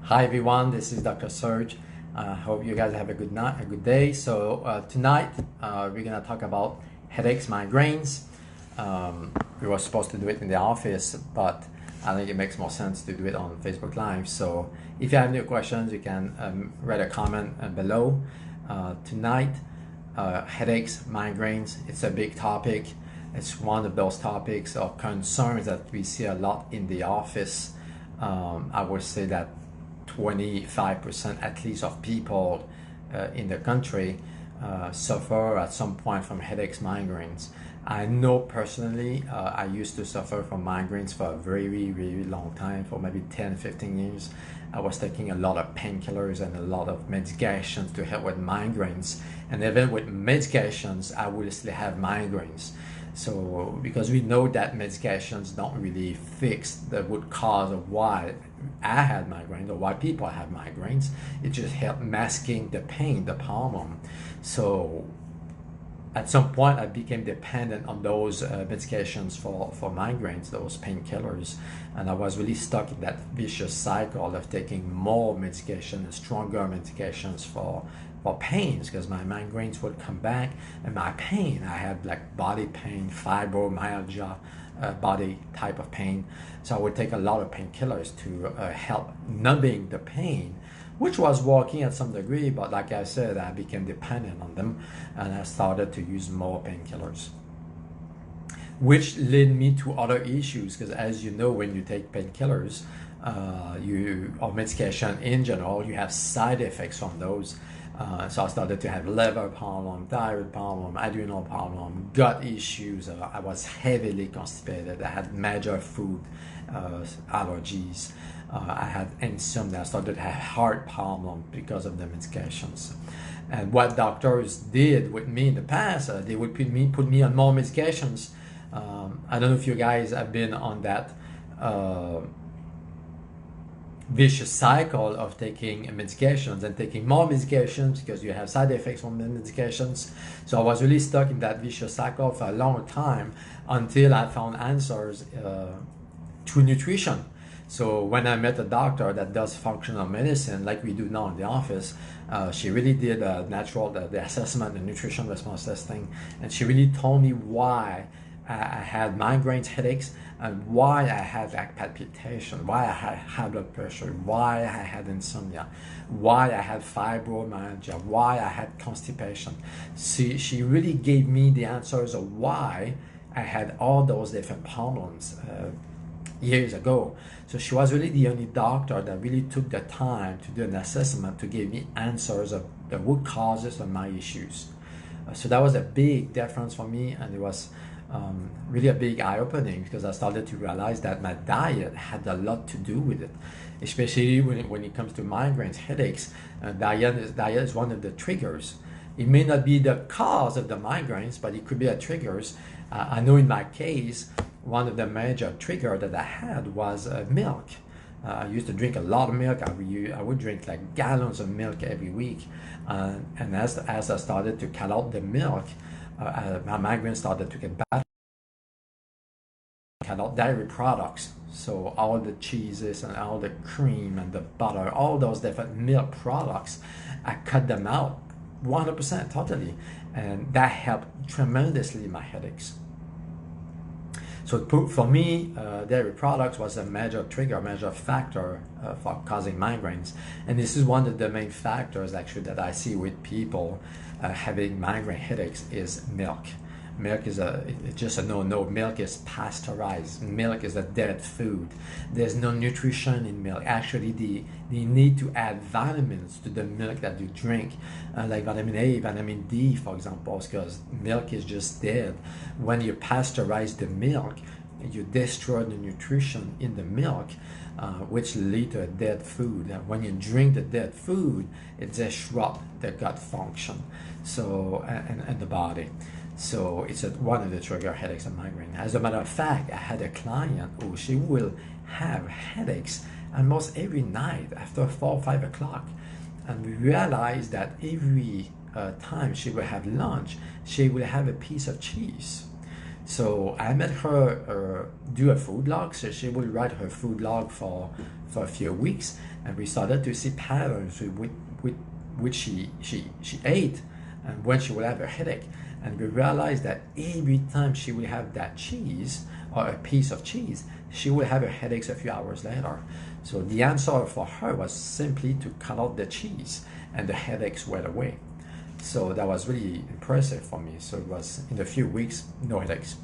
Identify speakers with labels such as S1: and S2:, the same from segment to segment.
S1: Hi everyone, this is Dr. Serge. Hope you guys have a good night, a good day. So tonight we're gonna talk about headaches, migraines. We were supposed to do it in the office, but I think it makes more sense to do it on Facebook Live. So if you have any questions, you can write a comment below. Tonight, headaches, migraines, it's a big topic. It's one of those topics or concerns that we see a lot in the office. I would say that 25% at least of people in the country suffer at some point from headaches, migraines. I know personally I used to suffer from migraines for a very long time, for maybe 10-15 years. I was taking a lot of painkillers and a lot of medications to help with migraines, and even with medications I would still have migraines. So because we know that medications don't really fix the root cause of why I had migraines or why people have migraines, it just helps masking the pain, the problem. So at some point I became dependent on those medications for migraines, those painkillers, and I was really stuck in that vicious cycle of taking more medication and stronger medications for pains, because my migraines would come back and my pain, I had like body pain, fibromyalgia, body type of pain. So I would take a lot of painkillers to help numbing the pain, which was working at some degree, but like I said, I became dependent on them and I started to use more painkillers, which led me to other issues, because as you know, when you take painkillers or medication in general, you have side effects from those. So I started to have liver problem, thyroid problem, adrenal problem, gut issues. I was heavily constipated. I had major food allergies. I had insomnia. I started to have heart problem because of the medications. And what doctors did with me in the past, they would put me on more medications. I don't know if you guys have been on that vicious cycle of taking medications and taking more medications because you have side effects from the medications. So I was really stuck in that vicious cycle for a long time until I found answers through nutrition. So when I met a doctor that does functional medicine like we do now in the office, she really did a natural the assessment, the nutrition response testing, and she really told me why I had migraines, headaches, and why I had like palpitation, why I had high blood pressure, why I had insomnia, why I had fibromyalgia, why I had constipation. She really gave me the answers of why I had all those different problems years ago. So she was really the only doctor that really took the time to do an assessment to give me answers of the root causes of my issues. So that was a big difference for me, and it was really a big eye-opening, because I started to realize that my diet had a lot to do with it, especially when it comes to migraines, headaches. Diet is one of the triggers. It may not be the cause of the migraines, but it could be a triggers. I know in my case, one of the major triggers that I had was milk. I used to drink a lot of milk. I would drink like gallons of milk every week, and as I started to cut out the milk, my migraine started to get bad. Cut out dairy products, so all the cheeses and all the cream and the butter, all those different milk products, I cut them out 100% totally, and that helped tremendously my headaches. So for me, dairy products was a major trigger, major factor for causing migraines. And this is one of the main factors actually that I see with people having migraine headaches is milk. Milk is just a no-no. Milk is pasteurized. Milk is a dead food. There's no nutrition in milk. Actually, they need to add vitamins to the milk that you drink, like vitamin A, vitamin D, for example, because milk is just dead. When you pasteurize the milk, you destroy the nutrition in the milk, which lead to a dead food. And when you drink the dead food, it disrupts the gut function, so and the body. So it's one of the trigger headaches and migraine. As a matter of fact, I had a client who she will have headaches almost every night after 4 or 5 o'clock, and we realized that every time she will have lunch, she will have a piece of cheese. So I made her do a food log. So she would write her food log for a few weeks, and we started to see patterns with which she ate and when she would have a headache. And we realized that every time she would have that cheese or a piece of cheese, she would have her headaches a few hours later. So the answer for her was simply to cut out the cheese, and the headaches went away. So that was really impressive for me. So it was in a few weeks, no headaches.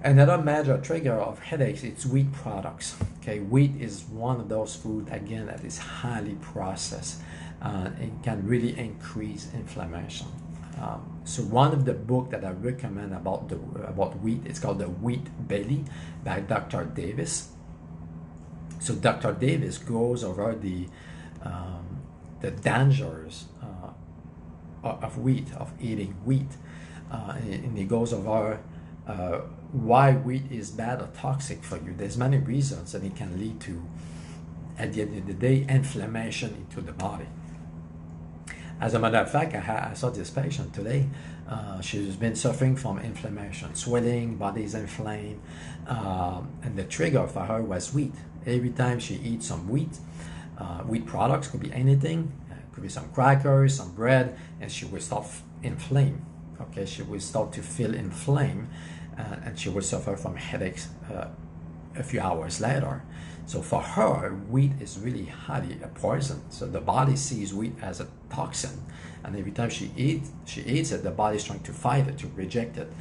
S1: Another major trigger of headaches is wheat products. Okay, wheat is one of those foods, again, that is highly processed. It can really increase inflammation. So one of the books that I recommend about wheat, it's called The Wheat Belly by Dr. Davis. So Dr. Davis goes over the dangers of wheat, of eating wheat, and he goes over why wheat is bad or toxic for you. There's many reasons, and it can lead to, at the end of the day, inflammation into the body. As a matter of fact, I saw this patient today. She's been suffering from inflammation, swelling, body's inflamed, and the trigger for her was wheat. Every time she eats some wheat products, could be anything, could be some crackers, some bread, and she will start inflamed. Okay, she will start to feel inflamed, and she will suffer from headaches a few hours later. So for her, wheat is really highly a poison. So the body sees wheat as a toxin, and every time she eats it, the body is trying to fight it, to reject it.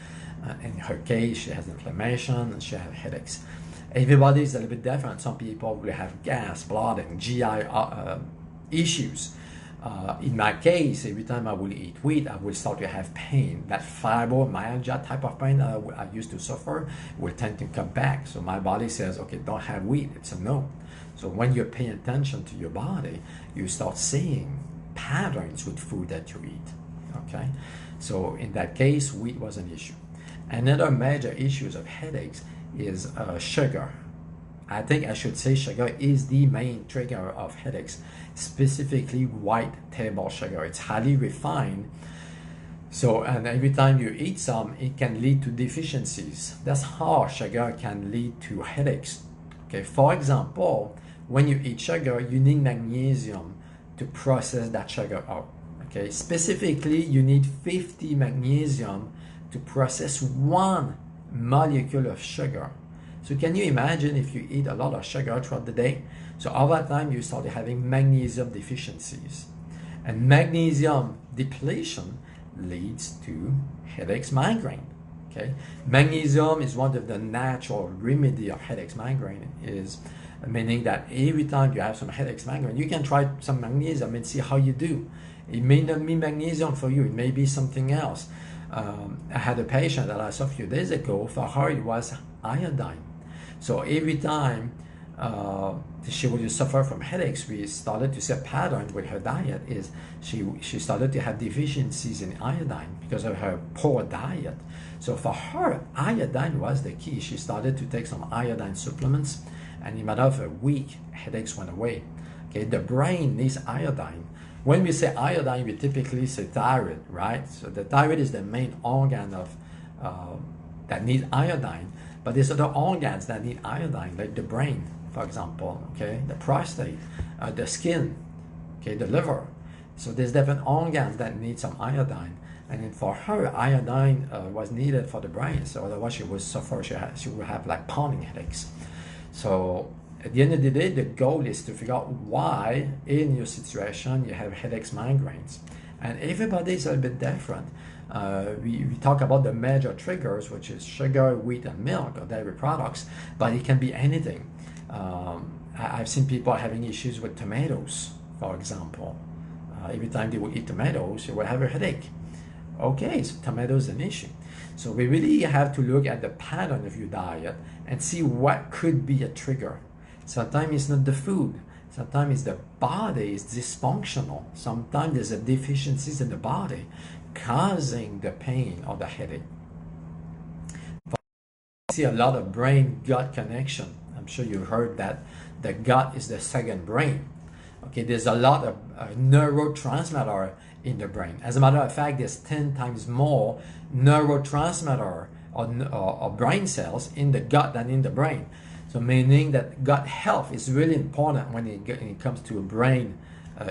S1: In her case, she has inflammation and she has headaches. Everybody is a little bit different. Some people will have gas, blood, and GI issues. In my case, every time I will eat wheat, I will start to have pain. That fibromyalgia type of pain that I used to suffer will tend to come back. So my body says, okay, don't have wheat. It's a no. So when you're paying attention to your body, you start seeing patterns with food that you eat. Okay? So in that case, wheat was an issue. Another major issue of headaches is sugar. I think I should say sugar is the main trigger of headaches, specifically white table sugar. It's highly refined. So, and every time you eat some, it can lead to deficiencies. That's how sugar can lead to headaches. Okay, for example, when you eat sugar, you need magnesium to process that sugar out. Okay, specifically, you need 50 magnesium to process 1 molecule of sugar. So can you imagine if you eat a lot of sugar throughout the day? So over time, you start having magnesium deficiencies. And magnesium depletion leads to headaches, migraine. Okay? Magnesium is one of the natural remedy of headaches, migraine, is meaning that every time you have some headaches, migraine, you can try some magnesium and see how you do. It may not be magnesium for you. It may be something else. I had a patient that I saw a few days ago. For her, it was iodine. So every time she would suffer from headaches, we started to see a pattern with her diet is she started to have deficiencies in iodine because of her poor diet. So for her, iodine was the key. She started to take some iodine supplements, and in a matter of a week, headaches went away. Okay, the brain needs iodine. When we say iodine, we typically say thyroid, right? So the thyroid is the main organ of that needs iodine. But there's other organs that need iodine, like the brain, for example, okay, the prostate, the skin, okay, the liver. So there's different organs that need some iodine. And then for her, iodine was needed for the brain. So otherwise she would suffer, she would have like pounding headaches. So at the end of the day, the goal is to figure out why in your situation you have headaches, migraines. And everybody is a little bit different. We talk about the major triggers, which is sugar, wheat, and milk, or dairy products, but it can be anything. I've seen people having issues with tomatoes, for example. Every time they will eat tomatoes, they will have a headache. Okay, so tomatoes is an issue. So we really have to look at the pattern of your diet and see what could be a trigger. Sometimes it's not the food. Sometimes it's the body is dysfunctional. Sometimes there's a deficiencies in the body causing the pain or the headache. I see a lot of brain-gut connection. I'm sure you heard that the gut is the second brain. Okay, there's a lot of neurotransmitter in the brain. As a matter of fact, there's 10 times more neurotransmitter or brain cells in the gut than in the brain. So meaning that gut health is really important when it comes to brain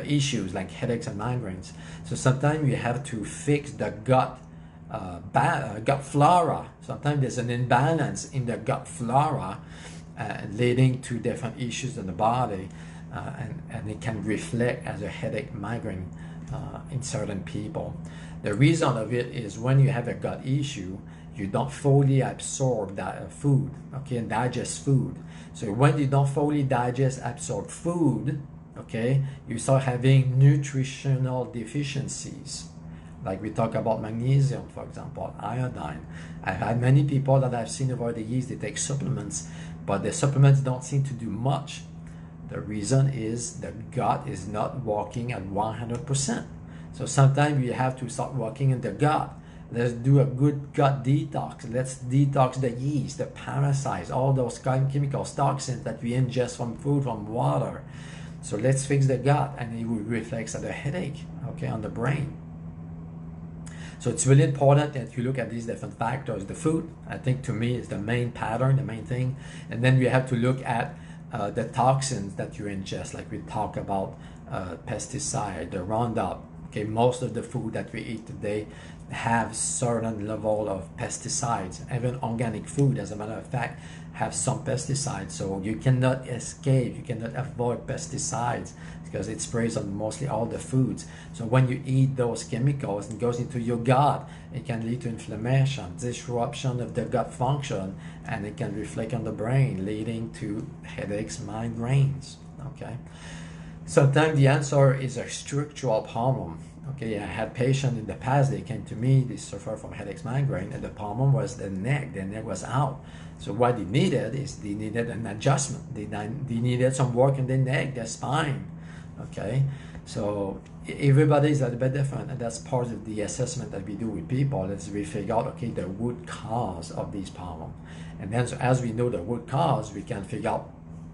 S1: issues like headaches and migraines. So sometimes you have to fix the gut gut flora. Sometimes there's an imbalance in the gut flora leading to different issues in the body, and it can reflect as a headache, migraine in certain people. The reason of it is when you have a gut issue, you don't fully absorb that food, okay, and digest food. So when you don't fully absorb food, okay, you start having nutritional deficiencies. Like we talk about magnesium, for example, iodine. I've had many people that I've seen over the years, they take supplements, but the supplements don't seem to do much. The reason is the gut is not working at 100%. So sometimes you have to start working in the gut. Let's do a good gut detox. Let's detox the yeast, the parasites, all those chemicals, toxins that we ingest from food, from water. So let's fix the gut, and it will reflect at the headache, okay, on the brain. So it's really important that you look at these different factors. The food, I think, to me, is the main pattern, the main thing. And then we have to look at the toxins that you ingest, like we talk about pesticide, the Roundup. Okay, most of the food that we eat today have certain level of pesticides. Even organic food, as a matter of fact, have some pesticides. So you cannot escape, you cannot avoid pesticides because it sprays on mostly all the foods. So when you eat those chemicals and goes into your gut, it can lead to inflammation, disruption of the gut function, and it can reflect on the brain, leading to headaches, migraines. Okay. Sometimes the answer is a structural problem. Okay, I had patients in the past, they came to me, they suffer from headaches, migraine, and the problem was the neck was out. So what they needed is they needed an adjustment. They needed some work in the neck, their spine. Okay, so everybody is a little bit different, and that's part of the assessment that we do with people. Is we figure out, okay, the root cause of these problems. And then so as we know the root cause, we can figure out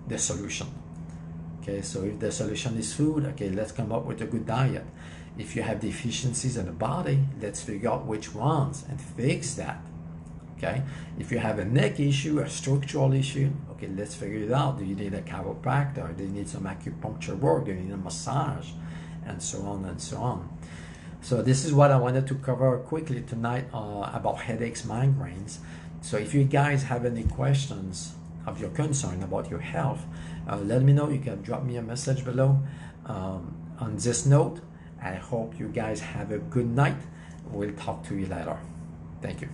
S1: the solution. Okay, so if the solution is food, okay, let's come up with a good diet. If you have deficiencies in the body, let's figure out which ones and fix that. Okay, if you have a neck issue, a structural issue, okay, let's figure it out. Do you need a chiropractor? Do you need some acupuncture work? Do you need a massage? And so on and so on. So this is what I wanted to cover quickly tonight about headaches, migraines. So if you guys have any questions of your concern about your health, let me know. You can drop me a message below. On this note, I hope you guys have a good night. We'll talk to you later. Thank you.